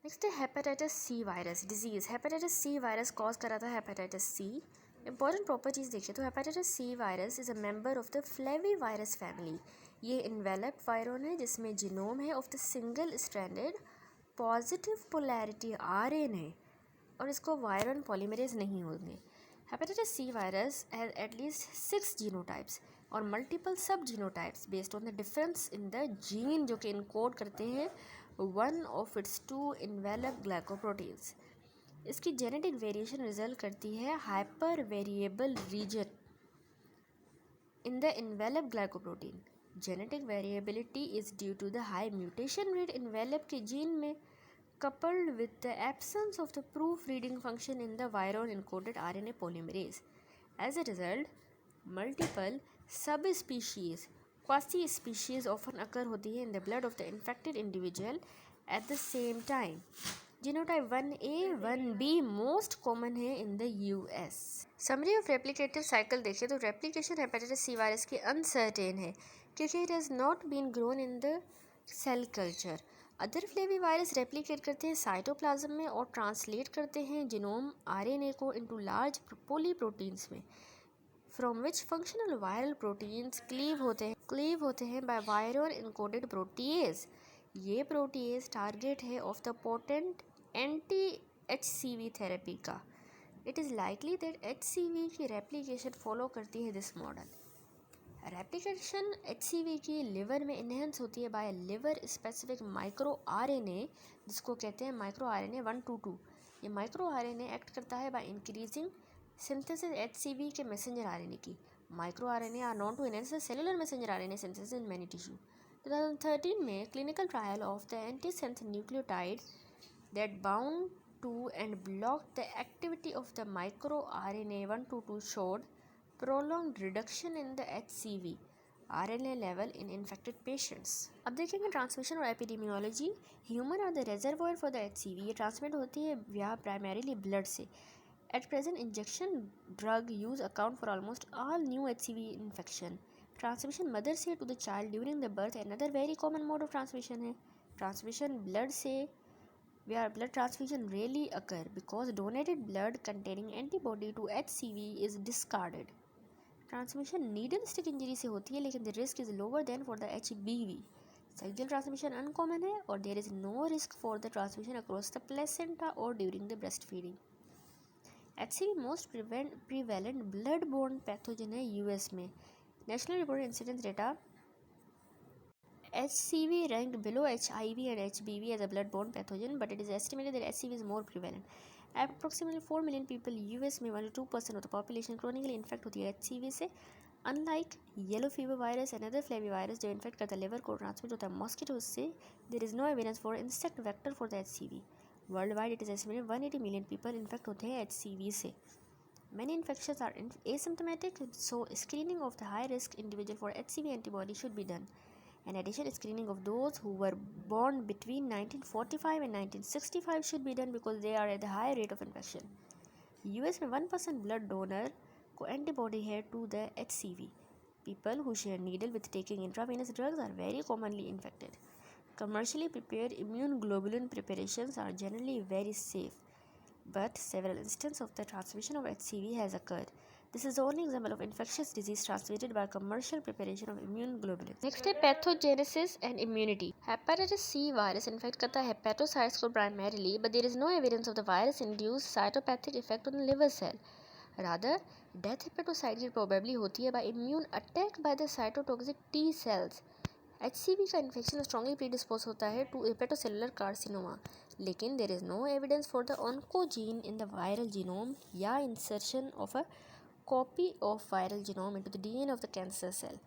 Next है hepatitis C virus disease. Hepatitis C virus cause करा था हेपेटाइटिस सी। इंपॉर्टेंट प्रॉपर्टीज़ देखिए तो hepatitis C virus is a member of the flavivirus family. ये enveloped virus है जिसमें genome है of the single stranded positive polarity RNA और इसको वायरन पॉलीमरेज नहीं होंगे। Hepatitis C virus has at least 6 genotypes और multiple sub genotypes based on the difference in the gene जो कि इनकोड करते हैं one of its 2 enveloped glycoproteins. इसकी जेनेटिक वेरिएशन रिजल्ट करती है hyper variable region in the enveloped glycoprotein. Genetic variability is due to the high mutation rate enveloped के gene में coupled with the absence of the proofreading function in the viral encoded RNA polymerase. As a result, multiple subspecies, quasi-species often occur होती है in the blood of the infected individual at the same time. Genotype 1A 1B most common है in the US। Summary of replicative cycle देखिए तो replication hepatitis C virus की uncertain है क्योंकि it has not been grown in the cell culture. Other flavivirus replicate करते हैं cytoplasm में और ट्रांसलेट करते हैं जीनोम आरएनए को इनटू लार्ज पोलीप्रोटीन्स में from which functional viral proteins cleave होते हैं बाय वायरल इनकोडेड प्रोटीएज। ये प्रोटीएज टारगेट है of the potent anti HCV therapy का। It is likely that HCV की रेप्लिकेशन फॉलो करती है दिस मॉडल। रेप्लिकेशन HCV की लिवर में इन्हेंस होती है by liver specific micro RNA जिसको कहते हैं माइक्रो RNA 122। ये माइक्रो RNA एक्ट करता है बाय इंक्रीजिंग सिंथेसिस HCV के मैसेंजर RNA की। Micro RNA are known to enhance the cellular messenger RNA synthesis in many tissue. 2013 में clinical trial of the antisense nucleotide that bound to and blocked the activity of the microRNA 122 showed prolonged reduction in the HCV RNA level in infected patients। अब देखेंगे transmission और epidemiology. Human are the reservoir for the HCV। ये transmit होती है या primarily blood से। At present injection drug use account for almost all new HCV infection. Transmission mother से to the child during the birth another very common mode of transmission है। Transmission blood से where blood transfusion rarely occur because donated blood containing antibody to HCV is discarded. Transmission needle stick injury से होती है लेकिन the risk is lower than for the HBV. Sexual transmission uncommon है और there is no risk for the transmission across the placenta or during the breastfeeding. HCV most prevalent blood-borne pathogen है US में। National reported incidence data HCV ranked below HIV and HBV as a blood-borne pathogen, but it is estimated that HCV is more prevalent. Approximately 4 million people US में 1-2% of the population chronically infect होती है HCV से। Unlike yellow fever virus and other flavi virus जो infect करता है liver को transmit होता है mosquitoes से, there is no evidence for insect vector for the HCV. Worldwide, it is estimated 180 million people infect होते हैं HCV से। Many infections are asymptomatic, so screening of the high-risk individual for HCV antibody should be done. In addition, screening of those who were born between 1945 and 1965 should be done because they are at the high rate of infection. US में 1% blood donor को antibody है to the HCV. People who share needle with taking intravenous drugs are very commonly infected. Commercially prepared immune globulin preparations are generally very safe, but several instances of the transmission of HCV has occurred. This is the only example of infectious disease transmitted by commercial preparation of immune globulins. Next है pathogenesis and immunity. Hepatitis C virus infect करता है hepatocytes को primarily, but there is no evidence of the virus-induced cytopathic effect on the liver cell. Rather, death hepatocyte की probably होती है by immune attack by the cytotoxic T cells. HCV का infection strongly predispose होता है to hepatocellular carcinoma, लेकिन there is no evidence for the oncogene in the viral genome या insertion of a copy of viral genome into the DNA of the cancer cell.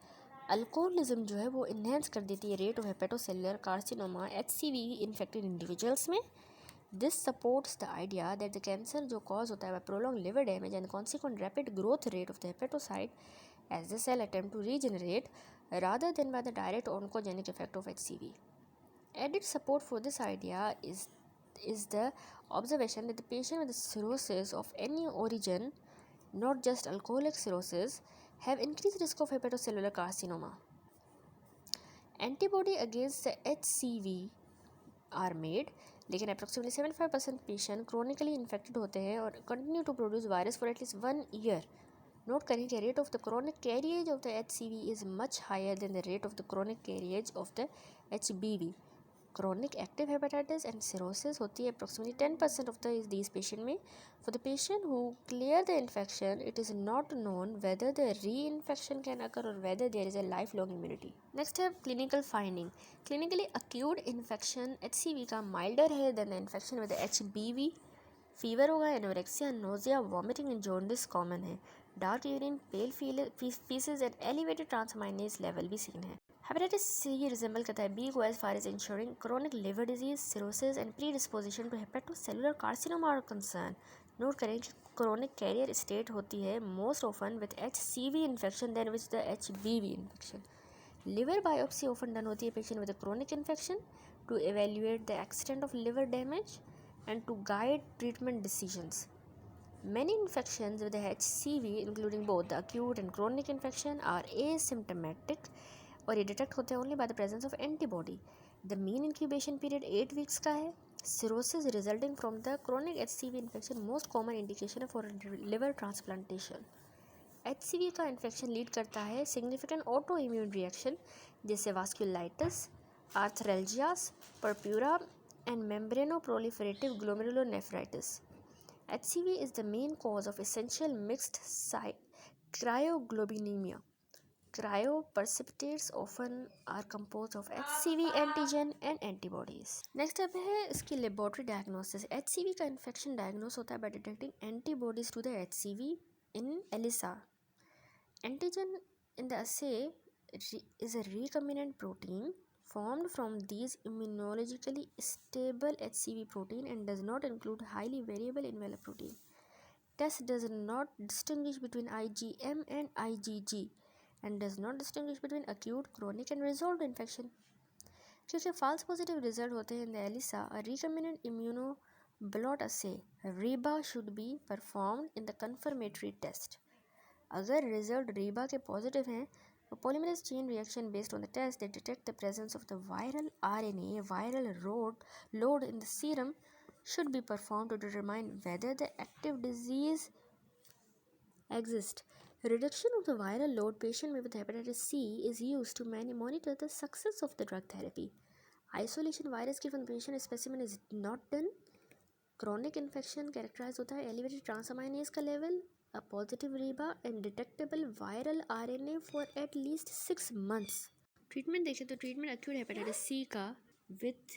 Alcoholism जो है वो enhance कर देती है rate of hepatocellular carcinoma HCV infected individuals में। This supports the idea that the cancer जो cause होता है by prolong liver damage and consequent rapid growth rate of the hepatocyte as the cell attempt to regenerate rather than by the direct oncogenic effect of HCV. Added support for this idea is the observation that the patient with cirrhosis of any origin, not just alcoholic cirrhosis, have increased risk of hepatocellular carcinoma. Antibody against the HCV are made लेकिन approximately 75% patient chronically infected होते हैं और continue to produce virus for at least 1 year. Note करें कि rate of the chronic carriage of the HCV is much higher than the rate of the chronic carriage of the HBV। Chronic active hepatitis and cirrhosis होती है approximately 10% of these patient में. For the patient who clear the infection, it is not known whether the reinfection can occur or whether there is a lifelong immunity. Next है clinical finding. Clinically acute infection HCV का milder है than the infection with the HBV. Fever होगा, anorexia, nausea, vomiting and jaundice common है. Dark urine, pale faeces and elevated transaminase level भी seen है. Hepatitis C resemble करता है B को as far as ensuring chronic liver disease, cirrhosis and predisposition to hepatocellular carcinoma are concern. Note करें कि chronic carrier state होती है most often with HCV infection than with the HBV infection. Liver biopsy often done होती है patient with chronic infection to evaluate the extent of liver damage and to guide treatment decisions. Many infections with the HCV, including both the acute and chronic infection, are asymptomatic और ये detect होते हैं only by the presence of antibody. The mean incubation period 8 weeks का है. Cirrhosis resulting from the chronic HCV infection most common indication for liver transplantation. HCV का infection lead करता है significant autoimmune reaction जैसे vasculitis, arthralgias, purpura and membranoproliferative glomerulonephritis. HCV is the main cause of essential mixed cryoglobulinemia. Cryoprecipitates often are composed of HCV antigen and antibodies. Next up है इसकी laboratory diagnosis. HCV का infection diagnose होता है by detecting antibodies to the HCV in ELISA. Antigen in the assay is a recombinant protein formed from these immunologically stable HCV protein and does not include highly variable envelope protein. Test does not distinguish between IgM and IgG and does not distinguish between acute, chronic and resolved infection. क्योंकि false positive result होते हैं in the ELISA, a recombinant immunoblot assay REBA should be performed in the confirmatory test. अगर result Reeba के positive हैं तो polymerase chain reaction based on the test they detect the presence of the viral RNA viral load in the serum should be performed to determine whether the active disease exists. Reduction of the viral load patient with hepatitis C is used to monitor the success of the drug therapy. Isolation virus given patient specimen is not done. Chronic infection characterized होता है elevated transaminase का level, a positive REBA and detectable viral RNA for at least 6 months. Treatment देखें तो treatment acute hepatitis C का with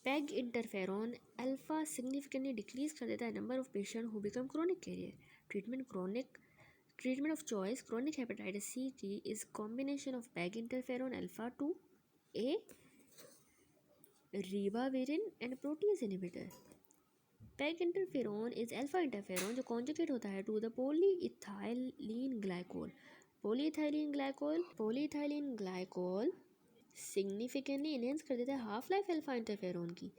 peg interferon alpha significantly decrease कर देता है number of patient who become chronic carrier. Treatment of choice chronic hepatitis C की is combination of peg interferon alpha 2A, ribavirin and protease inhibitor. PEG interferon is alpha interferon जो conjugate होता है to the polyethylene glycol. Polyethylene glycol significantly enhance कर देता है half life alpha interferon की.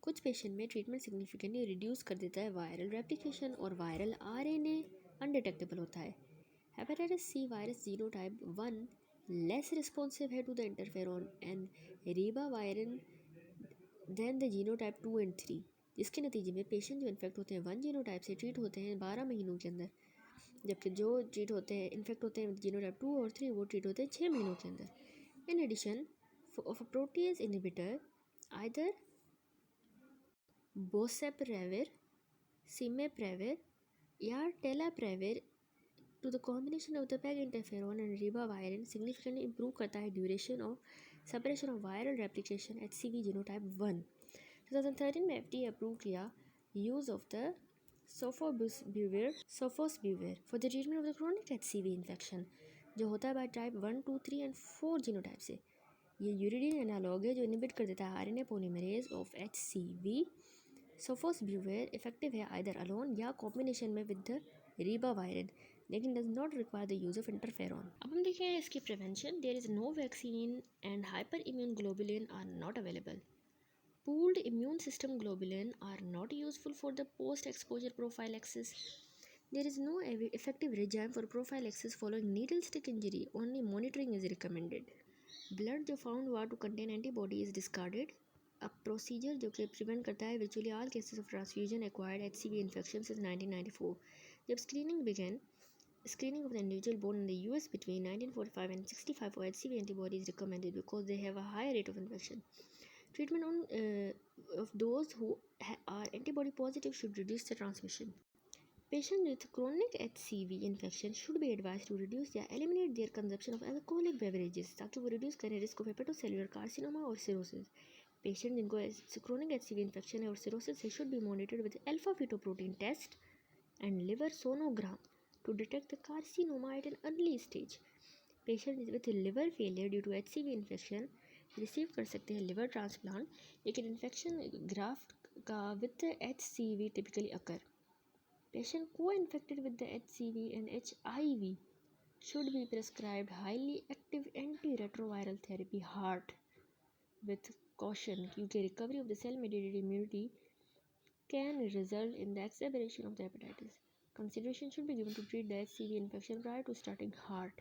कुछ patient में ट्रीटमेंट सिग्निफिकेंटली रिड्यूस कर देता है वायरल रेप्लिकेशन और वायरल RNA अनडिटेक्टेबल होता है. Hepatitis C virus genotype 1 less responsive है to the interferon and ribavirin than the genotype 2 and 3, जिसके नतीजे में पेशेंट जो इन्फेक्ट होते हैं 1 जीनोटाइप से ट्रीट होते हैं 12 महीनों के अंदर, जबकि जो ट्रीट होते हैं इन्फेक्ट होते हैं जीनोटाइप 2 और 3 वो ट्रीट होते हैं 6 महीनों के अंदर. In addition of a protease inhibitor either boceprevir, simeprevir या telaprevir to the combination of the PEG interferon and ribavirin significantly improve करता है duration of separation of viral replication HCV genotype 1. 2013 में FDA अप्रूव किया use of the sofosbuvir for the treatment of the chronic HCV infection जो होता है bye type 1, 2, 3 and 4 genotype से. ये uridine analogue है जो इनहिबिट कर देता है RNA polymerase of HCV. sofosbuvir effective है आइदर अलोन या कॉम्बिनेशन में विद द ribavirin लेकिन does not require the use of interferon. अब हम देखें इसकी prevention. There is no vaccine and hyper immune globulin are not available. Pooled immune system globulin are not useful for the post exposure prophylaxis. There is no effective regime for prophylaxis following needle stick injury. Only monitoring is recommended. Blood जो found हुआ to contain antibody is discarded. a procedure जो कि prevent करता है virtually all cases of transfusion acquired HCV infection since 1994. जब screening of the individual born in the US between 1945 and 65 for HCV antibody is recommended because they have a higher rate of infection. Treatment of those who are antibody positive should reduce the transmission. Patients with chronic HCV infection should be advised to reduce or eliminate their consumption of alcoholic beverages ताकि वो reduce करें risk of hepatocellular carcinoma और cirrhosis. Patients जिनको chronic HCV infection है और cirrhosis है should be monitored with alpha fetoprotein test and liver sonogram to detect the carcinoma at an early stage. Patients with liver failure due to HCV infection receive कर सकते हैं liver transplant, लेकिन infection graft का with the HCV typically occur. Patient co-infected with the HCV and HIV should be prescribed highly active antiretroviral therapy HART with caution क्योंकि recovery of the cell-mediated immunity can result in the exacerbation of the hepatitis. Consideration should be given to treat the HCV infection prior to starting HART.